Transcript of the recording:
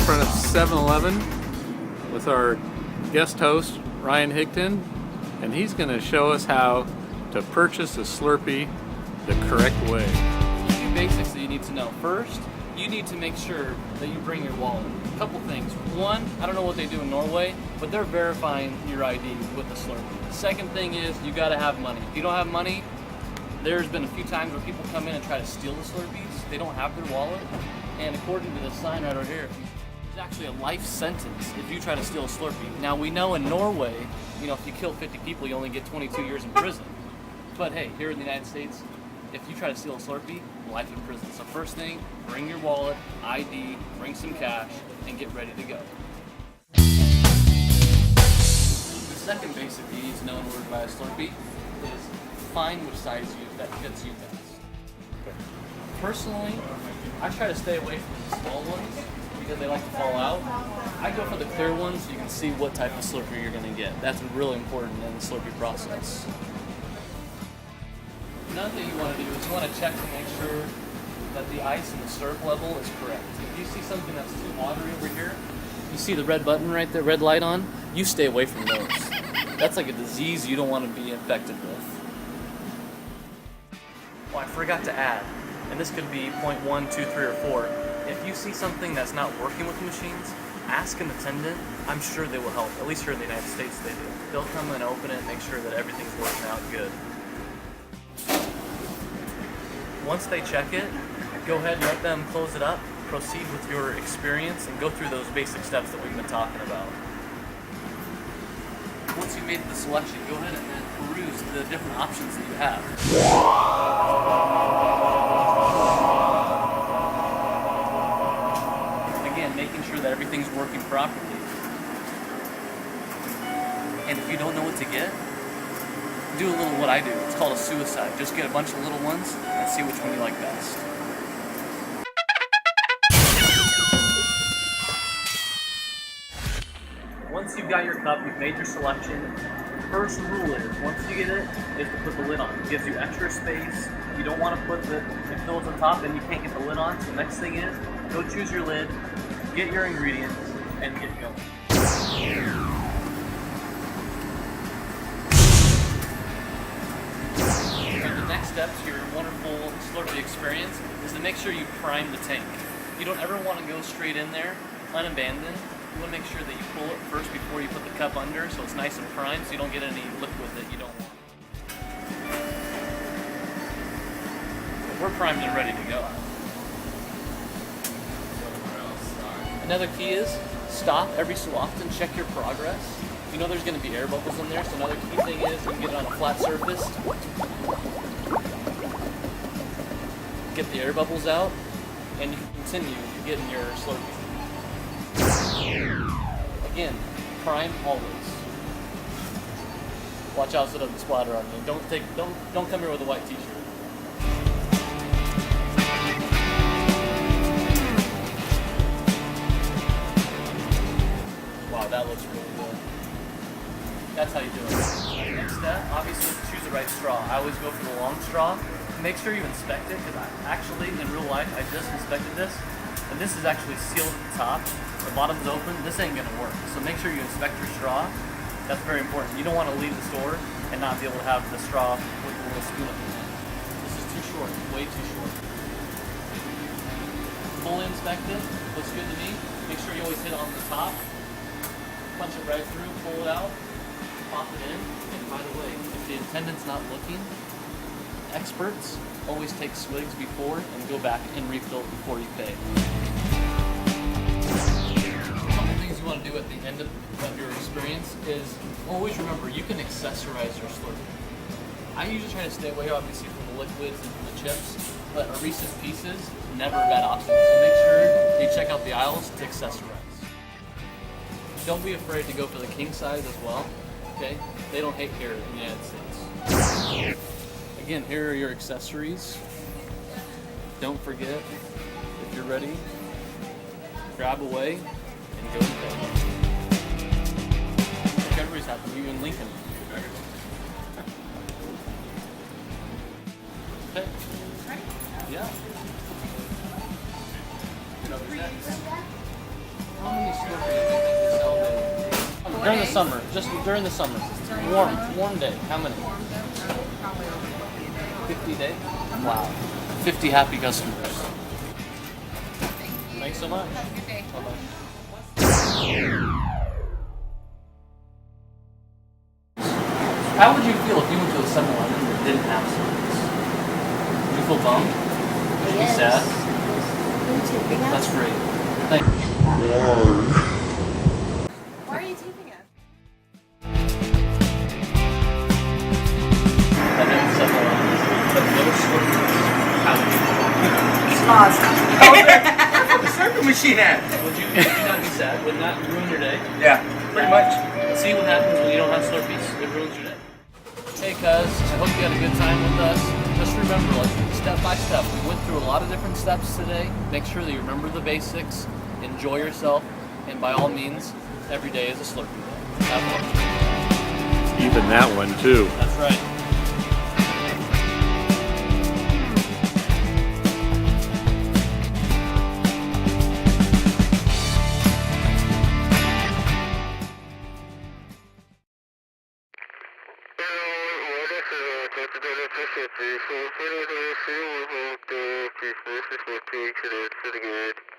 front of 7-Eleven with our guest host, Ryan Higton, and he's going to show us how to purchase a Slurpee the correct way. A few basics that you need to know. First, you need to make sure that you bring your wallet. A couple things. One, I don't know what they do in Norway, but they're verifying your ID with the Slurpee. Second thing is you got to have money. If you don't have money, there's been a few times where people come in and try to steal the Slurpees. They don't have their wallet, and according to the sign right over here, there's actually a life sentence if you try to steal a Slurpee. Now we know in Norway, if you kill 50 people, you only get 22 years in prison. But hey, here in the United States, if you try to steal a Slurpee, life in prison. So first thing, bring your wallet, ID, bring some cash, and get ready to go. The second basic you need to know in order to buy a Slurpee is find which size that fits you best. Okay. Personally, I try to stay away from the small ones because they like to fall out. I go for the clear ones so you can see what type of Slurpee you're going to get. That's really important in the Slurpee process. Another thing you want to do is you want to check to make sure that the ice and the syrup level is correct. If you see something that's too watery over here, you see the red button right there, red light on, you stay away from those. That's like a disease you don't want to be infected with. Oh, I forgot to add, and this could be point 1, 2, 3, or 4. If you see something that's not working with the machines, ask an attendant. I'm sure they will help. At least here in the United States they do. They'll come and open it and make sure that everything's working out good. Once they check it, go ahead and let them close it up, proceed with your experience, and go through those basic steps that we've been talking about. Once you've made the selection, go ahead and then peruse the different options that you have. Again, making sure that everything's working properly. And if you don't know what to get, do a little what I do. It's called a suicide. Just get a bunch of little ones and see which one you like best. Once you've got your cup, you've made your selection, first rule is, once you get it, is to put the lid on. It gives you extra space. You don't want to put it fills on top, then you can't get the lid on. So next thing is, go choose your lid, get your ingredients, and get going. The next step to your wonderful Slurpee experience is to make sure you prime the tank. You don't ever want to go straight in there unabandoned. You want to make sure that you pull it first before you put the cup under so it's nice and primed so you don't get any liquid that you don't want. So we're primed and ready to go. Another key is stop every so often, check your progress. You know there's going to be air bubbles in there, so another key thing is you can get it on a flat surface. Get the air bubbles out, and you can continue getting your Slurpee. Again, prime always. Watch out so it doesn't splatter on you. Don't come here with a white t-shirt. Wow, that looks really good. That's how you do it. Next step, obviously, choose the right straw. I always go for the long straw. Make sure you inspect it, because actually, in real life, I just inspected this, and this is actually sealed at the top. The bottom's open. This ain't gonna work. So make sure you inspect your straw. That's very important. You don't want to leave the store and not be able to have the straw with a little spoon at the end. This is too short, way too short. Fully inspect it. Looks good to me. Make sure you always hit it on the top. Punch it right through, pull it out, pop it in. And by the way, if the attendant's not looking, experts always take swigs before and go back and refill it before you pay. A couple things you want to do at the end of your experience is always remember you can accessorize your Slurpee. I usually try to stay away obviously from the liquids and from the chips, but a Reese's Pieces, never a bad option. So make sure you check out the aisles to accessorize. Don't be afraid to go for the king size as well, okay? They don't hate here in the United States. Again, here are your accessories. Don't forget, if you're ready, grab away and go to bed. Everybody's happy, you and Lincoln. Okay. Yeah. summer, just during the summer. during Warm, summer? warm day. How many? Warm though? Probably over 50 50 days. days? Wow. 50 happy customers. Thank you. Thanks so much. Have a good day. Bye-bye. How would you feel if you went to a 7-Eleven that didn't have Slurpees? Would you feel bummed? Would you be sad? That's great. Thank you. Why are you taping us? I've been to 7-Elevens, but no Slurpees. How would you feel? That's what the Slurpee machine had. Would you not be sad? Would not ruin your day? Yeah, pretty much. See what happens when you don't have Slurpees? It ruins your day. Hey cuz, I hope you had a good time with us. Just remember, like, step by step, we went through a lot of different steps today. Make sure that you remember the basics, enjoy yourself, and by all means, every day is a Slurpee day. Have fun. Even that one too. That's right. What is it?